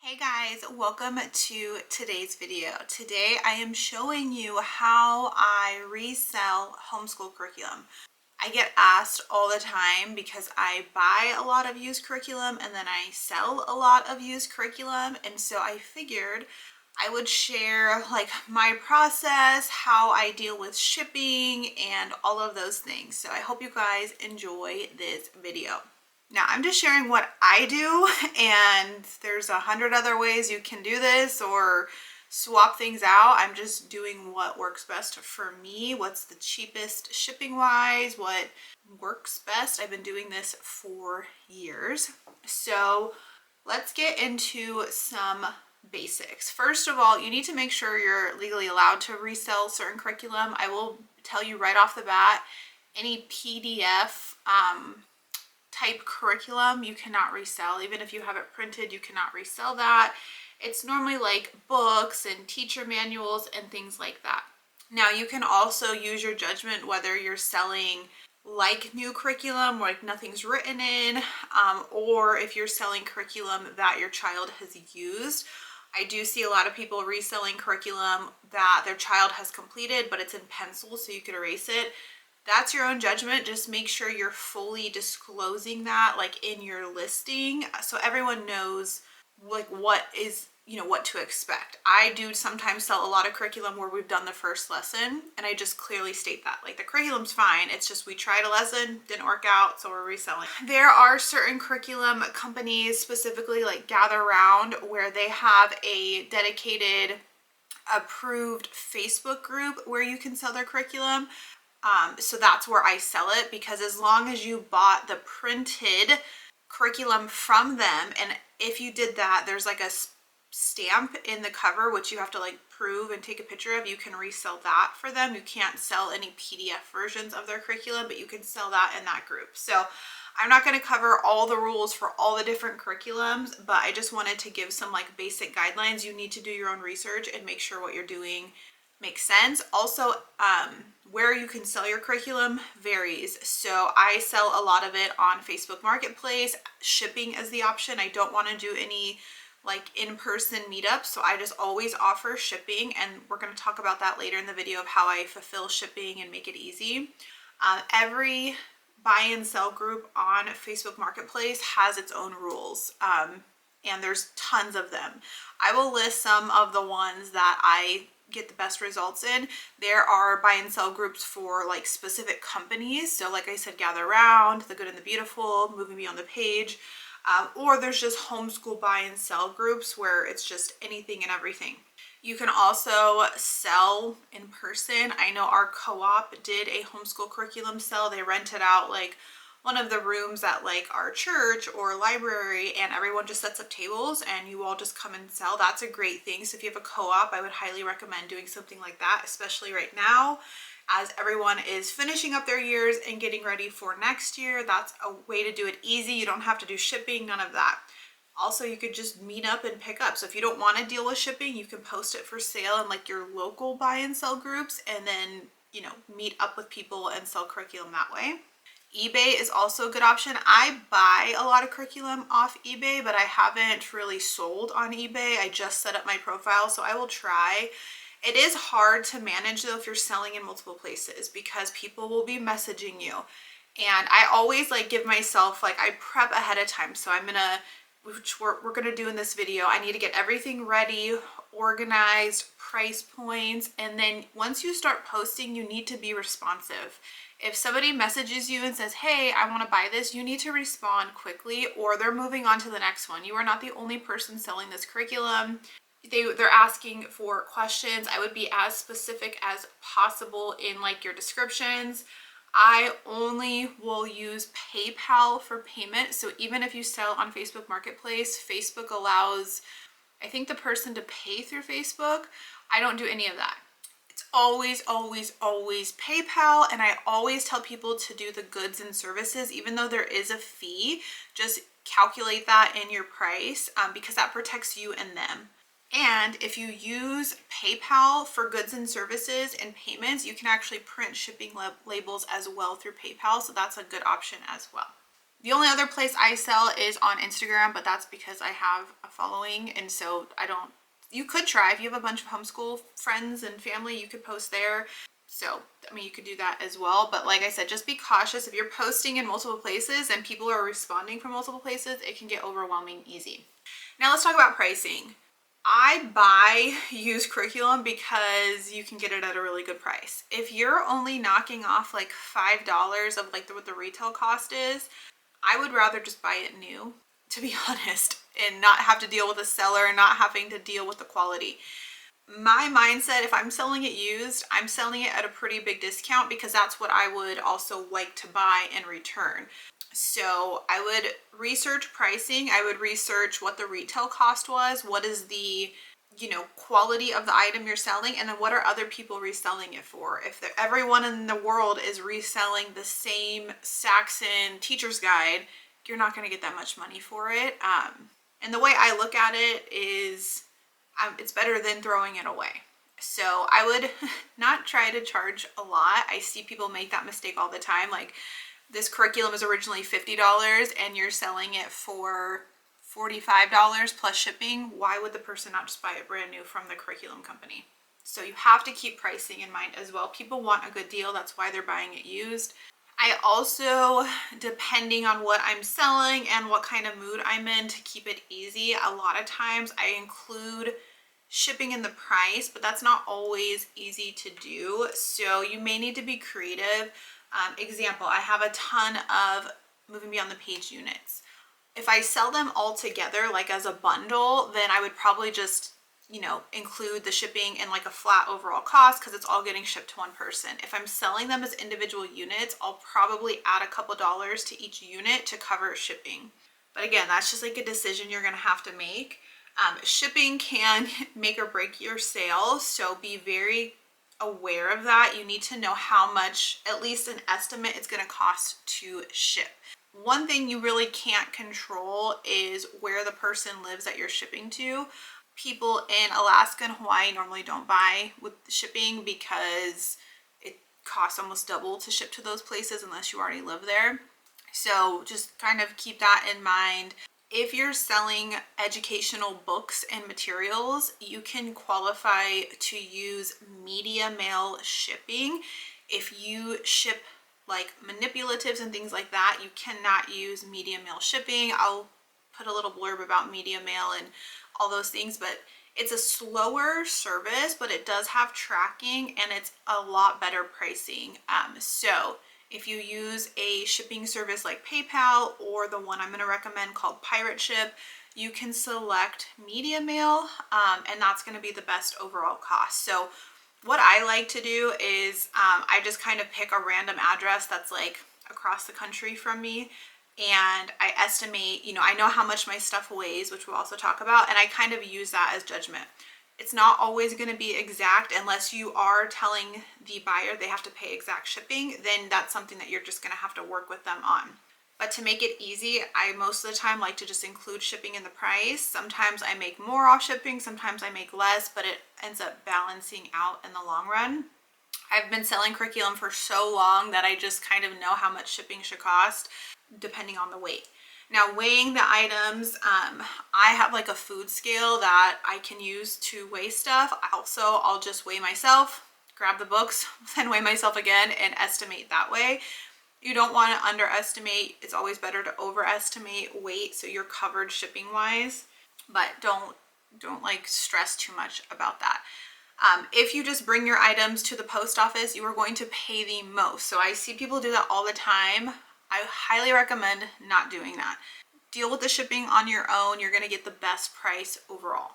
Hey guys, welcome to today's video. Today I am showing you how I resell homeschool curriculum. I get asked all the time because I buy a lot of used curriculum and then I sell a lot of used curriculum, and so I figured I would share like my process, how I deal with shipping and all of those things. So I hope you guys enjoy this video. Now I'm just sharing what I do, and there's 100 other ways you can do this or swap things out. I'm just doing what works best for me, what's the cheapest shipping wise, what works best. I've been doing this for years. So let's get into some basics. First of all, you need to make sure you're legally allowed to resell certain curriculum. I will tell you right off the bat, any PDF type curriculum you cannot resell. Even if you have it printed, you cannot resell that. It's normally like books and teacher manuals and things like that. Now you can also use your judgment whether you're selling like new curriculum, like nothing's written in, or if you're selling curriculum that your child has used. I do see a lot of people reselling curriculum that their child has completed, but it's in pencil so you could erase it. That's your own judgment. Just make sure you're fully disclosing that like in your listing so everyone knows like what is, what to expect. I do sometimes sell a lot of curriculum where we've done the first lesson and I just clearly state that like the curriculum's fine, it's just we tried a lesson, didn't work out, so we're reselling. There are certain curriculum companies, specifically like Gather Round, where they have a dedicated approved Facebook group where you can sell their curriculum. So that's where I sell it, because as long as you bought the printed curriculum from them, and if you did that, there's like a stamp in the cover which you have to like prove and take a picture of, you can resell that for them. You can't sell any PDF versions of their curriculum, but you can sell that in that group. So I'm not going to cover all the rules for all the different curriculums, but I just wanted to give some like basic guidelines. You need to do your own research and make sure what you're doing makes sense. Also, where you can sell your curriculum varies. So I sell a lot of it on Facebook Marketplace. Shipping is the option. I don't want to do any like in-person meetups, so I just always offer shipping, and we're going to talk about that later in the video of how I fulfill shipping and make it easy. Every buy and sell group on Facebook Marketplace has its own rules, and there's tons of them. I will list some of the ones that I get the best results in. There are buy and sell groups for like specific companies. So like I said, Gather Round, The Good and the Beautiful, Moving Beyond the Page, or there's just homeschool buy and sell groups where it's just anything and everything. You can also sell in person. I know our co-op did a homeschool curriculum sell. They rented out like one of the rooms at like our church or library, and everyone just sets up tables and you all just come and sell. That's a great thing. So if you have a co-op, I would highly recommend doing something like that, especially right now as everyone is finishing up their years and getting ready for next year. That's a way to do it easy. You don't have to do shipping, none of that. Also, you could just meet up and pick up. So if you don't want to deal with shipping, you can post it for sale in like your local buy and sell groups, and then, meet up with people and sell curriculum that way. eBay is also a good option. I buy a lot of curriculum off eBay, but I haven't really sold on eBay. I just set up my profile, so I will try. It is hard to manage though if you're selling in multiple places, because people will be messaging you. And I always like give myself, like I prep ahead of time. So which we're gonna do in this video, I need to get everything ready, organized, price points, and then once you start posting, you need to be responsive. If somebody messages you and says, hey, I want to buy this, you need to respond quickly or they're moving on to the next one. You are not the only person selling this curriculum. They're asking for questions. I would be as specific as possible in like your descriptions. I only will use PayPal for payment. So even if you sell on Facebook Marketplace, Facebook allows, I think, the person to pay through Facebook. I don't do any of that. It's always, always, always PayPal. And I always tell people to do the goods and services, even though there is a fee, just calculate that in your price, because that protects you and them. And if you use PayPal for goods and services and payments, you can actually print shipping labels as well through PayPal. So that's a good option as well. The only other place I sell is on Instagram, but that's because I have a following, and so I don't, you could try, if you have a bunch of homeschool friends and family, you could post there. So, I mean, you could do that as well. But like I said, just be cautious. If you're posting in multiple places and people are responding from multiple places, it can get overwhelming easy. Now let's talk about pricing. I buy used curriculum because you can get it at a really good price. If you're only knocking off like $5 of like what the retail cost is, I would rather just buy it new, to be honest, and not have to deal with a seller and not having to deal with the quality. My mindset, if I'm selling it used, I'm selling it at a pretty big discount because that's what I would also like to buy in return. So I would research pricing. I would research what the retail cost was, what is the quality of the item you're selling, and then what are other people reselling it for. If everyone in the world is reselling the same Saxon teacher's guide, you're not going to get that much money for it. And the way I look at it is it's better than throwing it away. So I would not try to charge a lot. I see people make that mistake all the time. Like, this curriculum is originally $50 and you're selling it for $45 plus shipping. Why would the person not just buy it brand new from the curriculum company? So you have to keep pricing in mind as well. People want a good deal. That's why they're buying it used. I also, depending on what I'm selling and what kind of mood I'm in, to keep it easy, a lot of times I include shipping in the price, but that's not always easy to do. So you may need to be creative. Example, I have a ton of Moving Beyond the Page units. If I sell them all together, like as a bundle, then I would probably just, include the shipping in like a flat overall cost because it's all getting shipped to one person. If I'm selling them as individual units, I'll probably add a couple dollars to each unit to cover shipping. But again, that's just like a decision you're going to have to make. Shipping can make or break your sale, so be very aware of that. You need to know how much, at least an estimate, it's going to cost to ship. One thing you really can't control is where the person lives that you're shipping to. People in Alaska and Hawaii normally don't buy with shipping because it costs almost double to ship to those places unless you already live there. So just kind of keep that in mind. If you're selling educational books and materials, you can qualify to use media mail shipping. If you ship like manipulatives and things like that, you cannot use media mail shipping. I'll put a little blurb about media mail and all those things, but it's a slower service, but it does have tracking and it's a lot better pricing. So if you use a shipping service like PayPal or the one I'm going to recommend called Pirate Ship, you can select media mail, and that's going to be the best overall cost. So what I like to do is I just kind of pick a random address that's like across the country from me, and I estimate, I know how much my stuff weighs, which we'll also talk about, and I kind of use that as judgment. It's not always going to be exact unless you are telling the buyer they have to pay exact shipping, then that's something that you're just going to have to work with them on. But to make it easy, I most of the time like to just include shipping in the price. Sometimes I make more off shipping, sometimes I make less, but it ends up balancing out in the long run. I've been selling curriculum for so long that I just kind of know how much shipping should cost depending on the weight. Now, weighing the items, I have like a food scale that I can use to weigh stuff. Also, I'll just weigh myself, grab the books, then weigh myself again and estimate that way. You don't want to underestimate. It's always better to overestimate weight so you're covered shipping wise, but don't like stress too much about that. If you just bring your items to the post office, you are going to pay the most. So I see people do that all the time. I highly recommend not doing that. Deal with the shipping on your own. You're going to get the best price overall.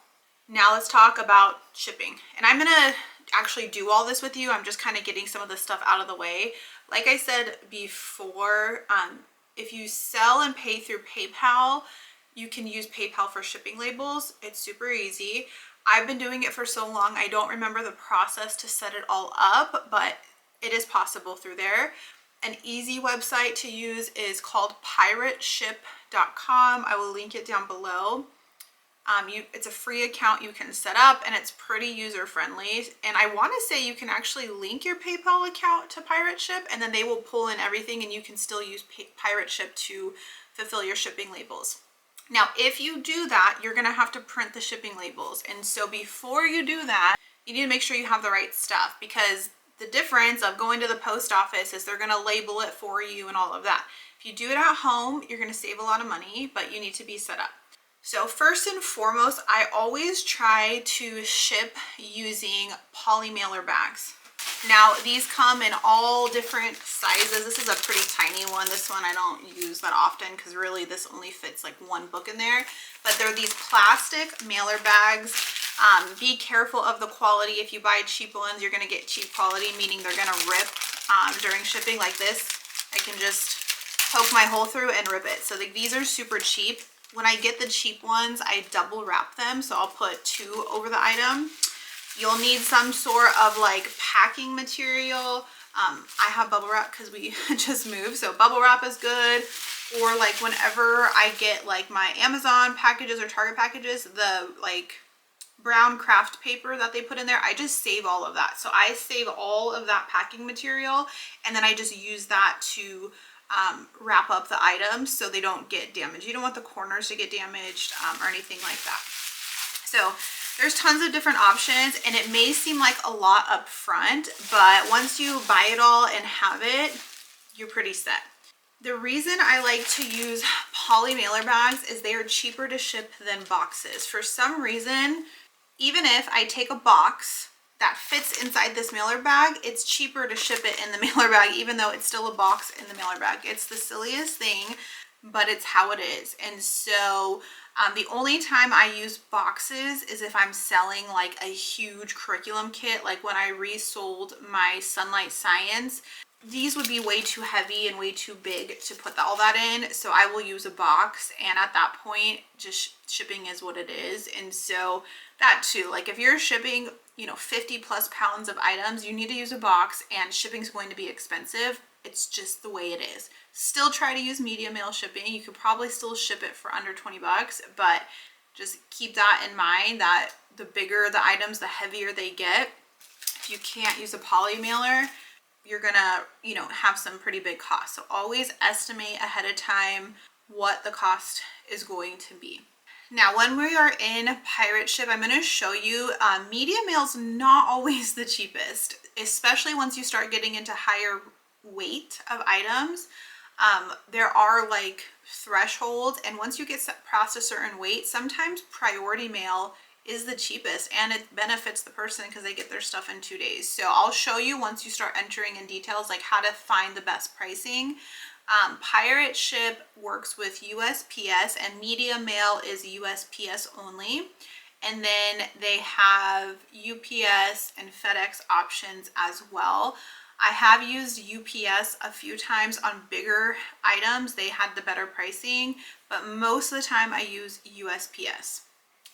Now let's talk about shipping. And I'm going to actually do all this with you. I'm just kind of getting some of the stuff out of the way. Like I said before, if you sell and pay through PayPal, you can use PayPal for shipping labels. It's super easy. I've been doing it for so long, I don't remember the process to set it all up, but it is possible through there. An easy website to use is called pirateship.com. I will link it down below. It's a free account you can set up, and it's pretty user friendly. And I want to say you can actually link your PayPal account to Pirate Ship, and then they will pull in everything, and you can still use Pirate Ship to fulfill your shipping labels. Now, if you do that, you're going to have to print the shipping labels. And so before you do that, you need to make sure you have the right stuff, because the difference of going to the post office is they're going to label it for you and all of that. If you do it at home, you're going to save a lot of money, but you need to be set up. So first and foremost, I always try to ship using poly mailer bags. Now, these come in all different sizes. This is a pretty tiny one. This one I don't use that often because really this only fits like one book in there. But they're these plastic mailer bags. Be careful of the quality. If you buy cheap ones, you're going to get cheap quality, meaning they're going to rip during shipping like this. I can just poke my hole through and rip it. So these are super cheap. When I get the cheap ones, I double wrap them. So I'll put 2 over the item. You'll need some sort of like packing material. I have bubble wrap because we just moved, so bubble wrap is good. Or like whenever I get like my Amazon packages or Target packages, the like brown craft paper that they put in there, I just save all of that. So I save all of that packing material, and then I just use that to wrap up the items so they don't get damaged. You don't want the corners to get damaged or anything like that. So there's tons of different options, and it may seem like a lot up front, but once you buy it all and have it, you're pretty set. The reason I like to use poly mailer bags is they are cheaper to ship than boxes. For some reason, even if I take a box that fits inside this mailer bag, it's cheaper to ship it in the mailer bag, even though it's still a box in the mailer bag. It's the silliest thing, but it's how it is. And so the only time I use boxes is if I'm selling like a huge curriculum kit, like when I resold my Sunlight Science. These would be way too heavy and way too big to put all that in, so I will use a box, and at that point just shipping is what it is. And so that too, like if you're shipping 50 plus pounds of items, you need to use a box, and shipping is going to be expensive. It's just the way it is. Still try to use media mail shipping. You could probably still ship it for under 20 bucks, but just keep that in mind that the bigger the items, the heavier they get. If you can't use a poly mailer, you're gonna, have some pretty big costs. So always estimate ahead of time what the cost is going to be. Now, when we are in Pirate Ship, I'm gonna show you media mail's not always the cheapest, especially once you start getting into higher weight of items. There are like thresholds, and once you get past a certain weight, sometimes priority mail is the cheapest, and it benefits the person because they get their stuff in 2 days. So I'll show you once you start entering in details like how to find the best pricing. Pirate Ship works with USPS, and media mail is USPS only. And then they have UPS and FedEx options as well. I have used UPS a few times on bigger items. They had the better pricing, but most of the time I use USPS.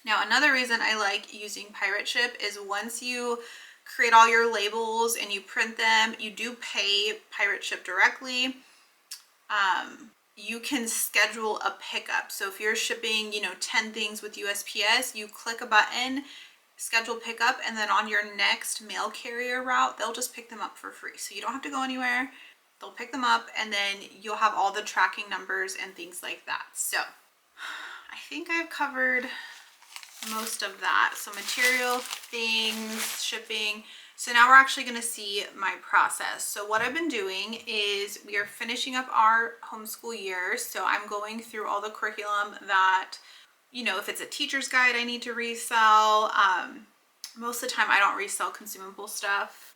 Now, another reason I like using Pirate Ship is once you create all your labels and you print them, you do pay Pirate Ship directly. You can schedule a pickup. So if you're shipping, 10 things with USPS, you click a button, schedule pickup, and then on your next mail carrier route, they'll just pick them up for free. So you don't have to go anywhere. They'll pick them up, and then you'll have all the tracking numbers and things like that. So I think I've covered most of that. So material, things, shipping. So now we're actually going to see my process. So what I've been doing is we are finishing up our homeschool year. So I'm going through all the curriculum that, if it's a teacher's guide I need to resell. Most of the time I don't resell consumable stuff.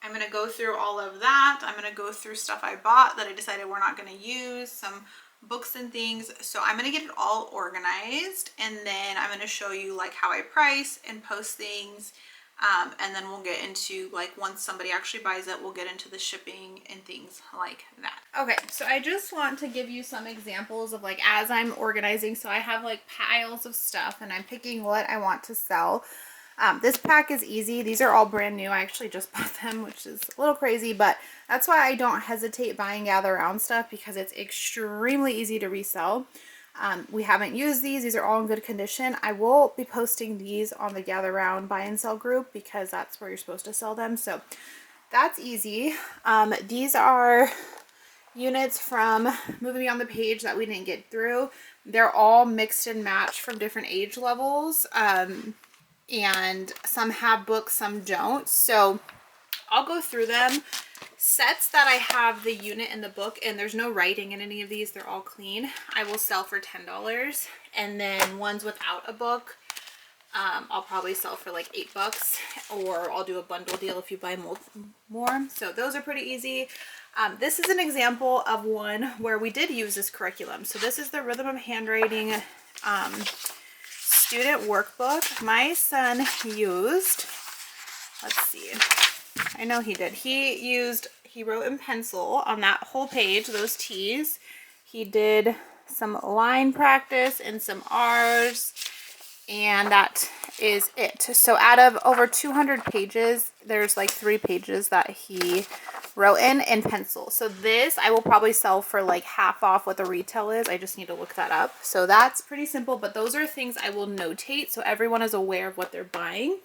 I'm going to go through all of that. I'm going to go through stuff I bought that I decided we're not going to use, some books and things. So I'm going to get it all organized, and then I'm going to show you like how I price and post things. And then we'll get into like once somebody actually buys it, we'll get into the shipping and things like that. Okay, so I just want to give you some examples of like as I'm organizing. So I have like piles of stuff and I'm picking what I want to sell. This pack is easy. These are all brand new. I actually just bought them, which is a little crazy, but that's why I don't hesitate buying gather around stuff, because it's extremely easy to resell. We haven't used these. These are all in good condition. I will be posting these on the Gather Round buy and sell group because that's where you're supposed to sell them. So that's easy. These are units from Moving Beyond the Page that we didn't get through. They're all mixed and matched from different age levels. And some have books, some don't. So I'll go through them. Sets that I have the unit and the book, and there's no writing in any of these, they're all clean, I will sell for $10. And then ones without a book, I'll probably sell for like $8, or I'll do a bundle deal if you buy more. So those are pretty easy. This is an example of one where we did use this curriculum. So this is the Rhythm of Handwriting student workbook. My son used, let's see, I know he did. He wrote in pencil on that whole page, those T's. He did some line practice and some R's, and that is it. So out of over 200 pages, there's like 3 pages that he wrote in pencil. So this I will probably sell for like half off what the retail is. I just need to look that up. So that's pretty simple, but those are things I will notate so everyone is aware of what they're buying.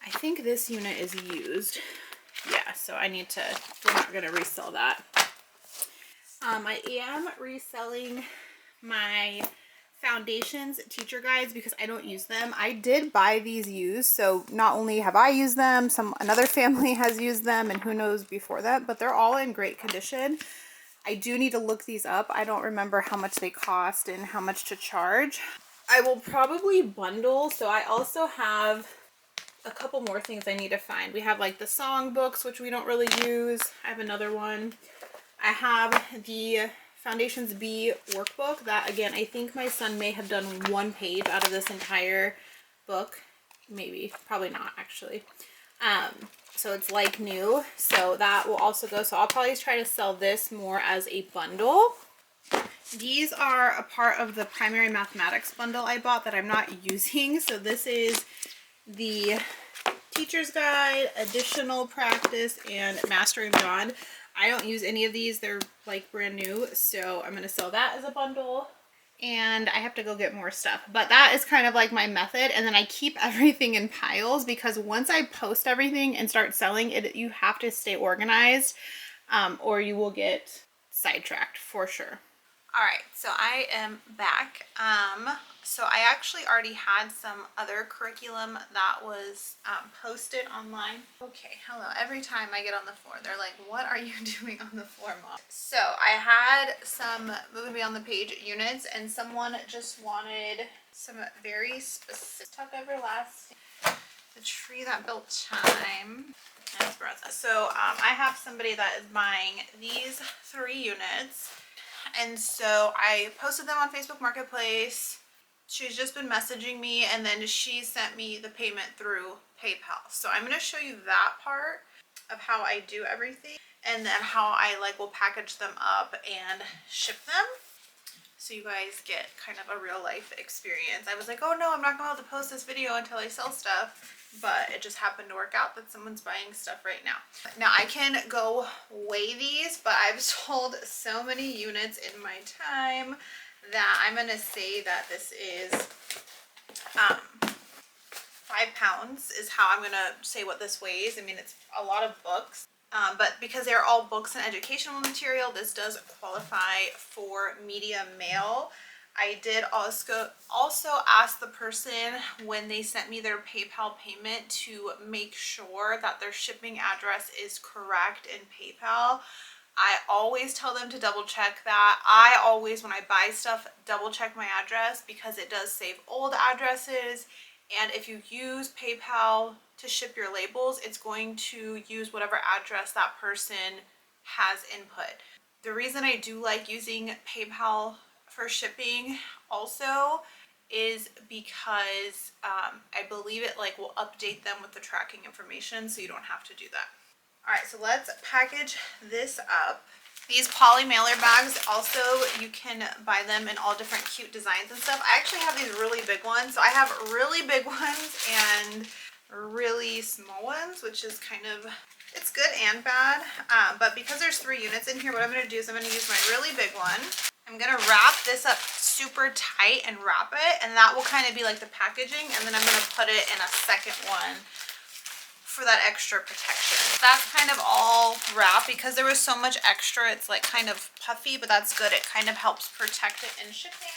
I think this unit is used. Yeah, so we're not going to resell that. I am reselling my foundations teacher guides because I don't use them. I did buy these used, so not only have I used them, another family has used them, and who knows before that, but they're all in great condition. I do need to look these up. I don't remember how much they cost and how much to charge. I will probably bundle, so I also have a couple more things I need to find. We have like the song books, which we don't really use. I have another one. I have the Foundations B workbook that, again, I think my son may have done 1 page out of this entire book. Maybe, probably not actually. So it's like new. So that will also go. So I'll probably try to sell this more as a bundle. These are a part of the primary mathematics bundle I bought that I'm not using. So this is the teacher's guide, additional practice, and mastering beyond. I don't use any of these. They're like brand new. So I'm going to sell that as a bundle. And I have to go get more stuff. But that is kind of like my method. And then I keep everything in piles because once I post everything and start selling it, you have to stay organized or you will get sidetracked for sure. All right, so I am back. So I actually already had some other curriculum that was posted online. Okay, hello. Every time I get on the floor, they're like, what are you doing on the floor, Mom? So I had some Moving Beyond the Page units, and someone just wanted some very specific Tuck Everlasting, The Tree That Built Time, and Esperanza. So I have somebody that is buying these 3 units. And so I posted them on Facebook Marketplace. She's just been messaging me, and then she sent me the payment through PayPal. So I'm going to show you that part of how I do everything, and then how I will package them up and ship them, so you guys get kind of a real life experience. I was like, oh no, I'm not going to be able to post this video until I sell stuff. But it just happened to work out that someone's buying stuff right now. Now I can go weigh these, but I've sold so many units in my time that I'm going to say that this is 5 pounds is how I'm going to say what this weighs. I mean, it's a lot of books. But because they're all books and educational material, this does qualify for medium mail. I did also ask the person when they sent me their PayPal payment to make sure that their shipping address is correct in PayPal. I always tell them to double check that. I always, when I buy stuff, double check my address because it does save old addresses. And if you use PayPal to ship your labels, it's going to use whatever address that person has input. The reason I do like using PayPal for shipping also is because I believe it will update them with the tracking information, so you don't have to do that. All right, so let's package this up. These poly mailer bags also, you can buy them in all different cute designs and stuff. I actually have these really big ones. So I have really big ones and really small ones, which is kind of, it's good and bad. But because there's 3 units in here, what I'm going to do is I'm going to use my really big one. I'm going to wrap this up super tight and wrap it, and that will kind of be like the packaging, and then I'm going to put it in a second one for that extra protection. That's kind of all wrapped because there was so much extra. It's like kind of puffy, but that's good. It kind of helps protect it in shipping.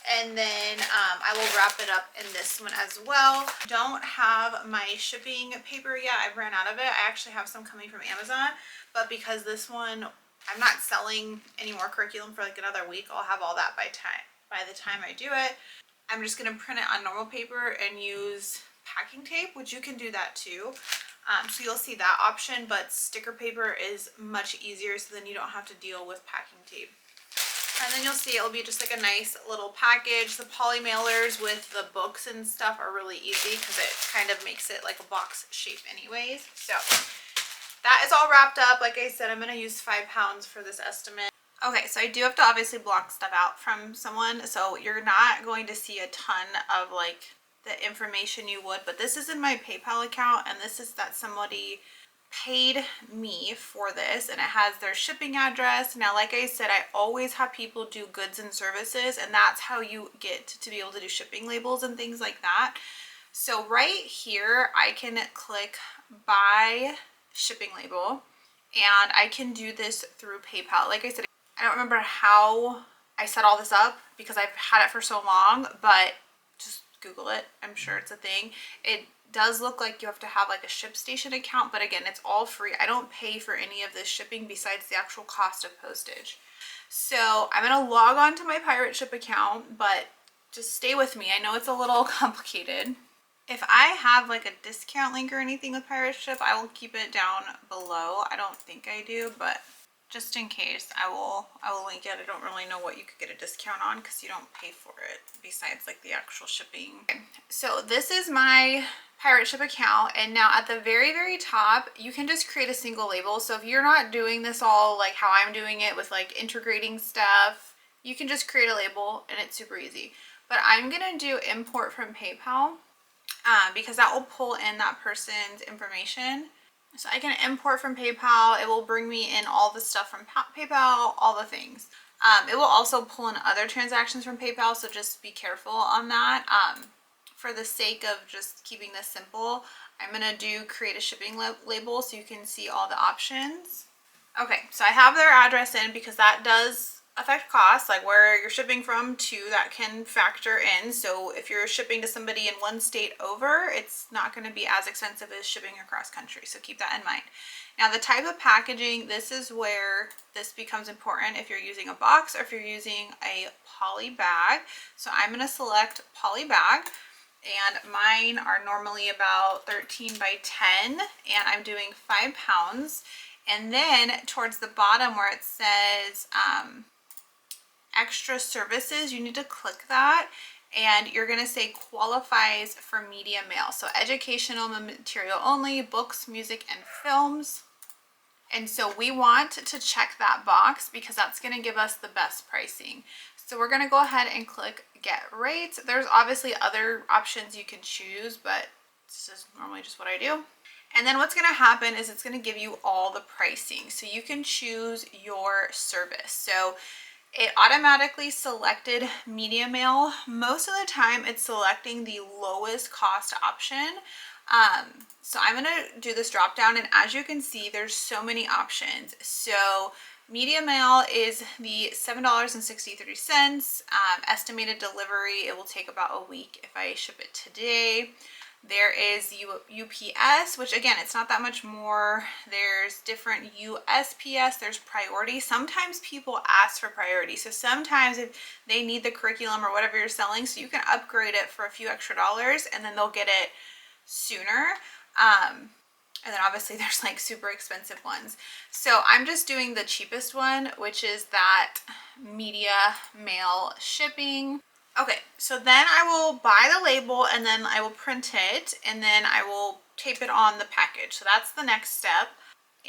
And then I will wrap it up in this one as well. Don't have my shipping paper yet. I've ran out of it. I actually have some coming from Amazon, but because this one, I'm not selling any more curriculum for like another week, I'll have all that by the time I do it. I'm just going to print it on normal paper and use packing tape, which you can do that too. So you'll see that option, but sticker paper is much easier, so then you don't have to deal with packing tape. And then you'll see it'll be just like a nice little package. The poly mailers with the books and stuff are really easy because it kind of makes it like a box shape anyways. So that is all wrapped up. Like I said, I'm going to use 5 pounds for this estimate. Okay, so I do have to obviously block stuff out from someone, so you're not going to see a ton of like the information you would, but this is in my PayPal account, and this is that somebody paid me for this, and it has their shipping address. Now, like I said, I always have people do goods and services, and that's how you get to be able to do shipping labels and things like that. So right here, I can click buy shipping label, and I can do this through PayPal. Like I said, I don't remember how I set all this up because I've had it for so long, but just Google it. I'm sure it's a thing. It does look like you have to have like a ShipStation account, but again, it's all free. I don't pay for any of this shipping besides the actual cost of postage. So I'm going to log on to my pirate ship account, but just stay with me. I know it's a little complicated. If I have like a discount link or anything with pirate ship, I will keep it down below. I don't think I do, but just in case, I will link it. I don't really know what you could get a discount on because you don't pay for it besides like the actual shipping. Okay. So this is my pirate ship account, and now at the very top you can just create a single label. So if you're not doing this all like how I'm doing it with like integrating stuff, you can just create a label and it's super easy. But I'm gonna do import from PayPal because that will pull in that person's information. So I can import from PayPal. It will bring me in all the stuff from PayPal, all the things. It will also pull in other transactions from PayPal, so just be careful on that. For the sake of just keeping this simple, I'm going to do create a shipping label so you can see all the options. Okay, so I have their address in because that does affect costs, like where you're shipping from too, that can factor in. So if you're shipping to somebody in one state over, it's not going to be as expensive as shipping across country. So keep that in mind. Now the type of packaging, this is where this becomes important if you're using a box or if you're using a poly bag. So I'm going to select poly bag, and mine are normally about 13 by 10, and I'm doing 5 pounds. And then towards the bottom where it says extra services, you need to click that, and you're going to say qualifies for media mail. So educational material only, books, music, and films. And so we want to check that box because that's going to give us the best pricing. So we're going to go ahead and click get rates. There's obviously other options you can choose, but this is normally just what I do. And then what's going to happen is it's going to give you all the pricing. So you can choose your service. So it automatically selected media mail. Most of the time it's selecting the lowest cost option. So I'm going to do this drop down, and as you can see, there's so many options. So media mail is the $7.63. Estimated delivery, it will take about a week if I ship it today. There is UPS, which again, it's not that much more. There's different USPS, there's priority. Sometimes people ask for priority. So sometimes if they need the curriculum or whatever you're selling, so you can upgrade it for a few extra dollars and then they'll get it sooner. And then obviously there's like super expensive ones. So I'm just doing the cheapest one, which is that media mail shipping. Okay, so then I will buy the label and then I will print it and then I will tape it on the package. So that's the next step,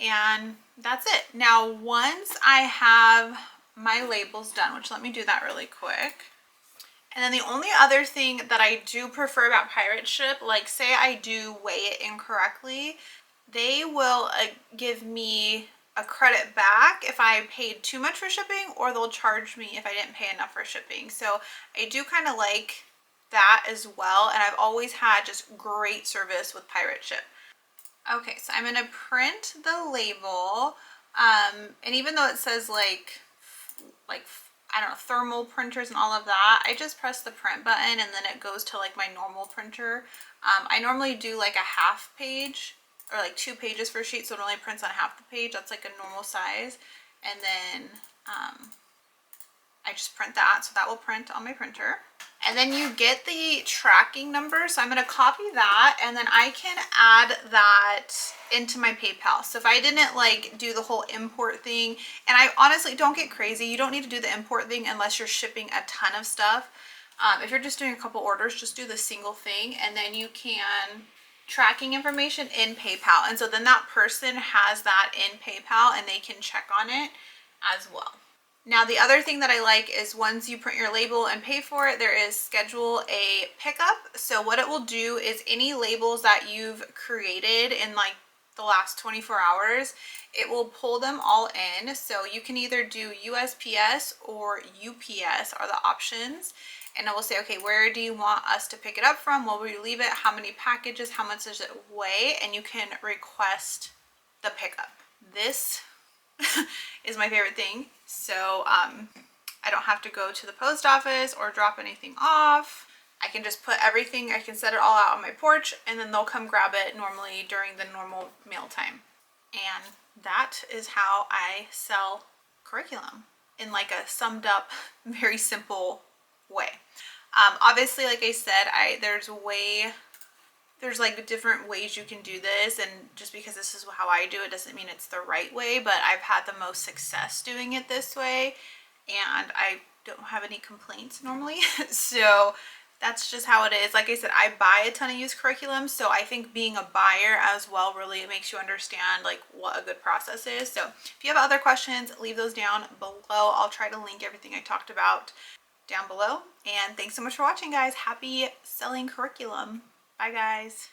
and that's it. Now, once I have my labels done, which let me do that really quick. And then the only other thing that I do prefer about pirate ship, like say I do weigh it incorrectly, they will give me a credit back if I paid too much for shipping, or they'll charge me if I didn't pay enough for shipping. So I do kind of like that as well, and I've always had just great service with Pirate Ship. Okay, so I'm gonna print the label, and even though it says like I don't know, thermal printers and all of that, I just press the print button and then it goes to like my normal printer. I normally do like a half page or like 2 pages per sheet, so it only prints on half the page. That's like a normal size. And then I just print that, so that will print on my printer. And then you get the tracking number, so I'm going to copy that, and then I can add that into my PayPal. So if I didn't like do the whole import thing, and I honestly, don't get crazy, you don't need to do the import thing unless you're shipping a ton of stuff. If you're just doing a couple orders, just do the single thing, and then you can tracking information in PayPal, and so then that person has that in PayPal and they can check on it as well. Now, the other thing that I like is once you print your label and pay for it, there is schedule a pickup. So what it will do is any labels that you've created in like the last 24 hours, it will pull them all in. So you can either do USPS or UPS are the options. And it will say, okay, where do you want us to pick it up from? Where will we leave it? How many packages? How much does it weigh? And you can request the pickup. This is my favorite thing. So I don't have to go to the post office or drop anything off. I can just put everything, I can set it all out on my porch, and then they'll come grab it normally during the normal mail time. And that is how I sell curriculum in like a summed up, very simple way. Obviously, like I said, there's like different ways you can do this, and just because this is how I do it doesn't mean it's the right way, but I've had the most success doing it this way, and I don't have any complaints normally. So that's just how it is. Like I said, I buy a ton of used curriculum, so I think being a buyer as well really makes you understand like what a good process is. So if you have other questions, leave those down below. I'll try to link everything I talked about down below. And thanks so much for watching, guys. Happy selling curriculum. Bye, guys.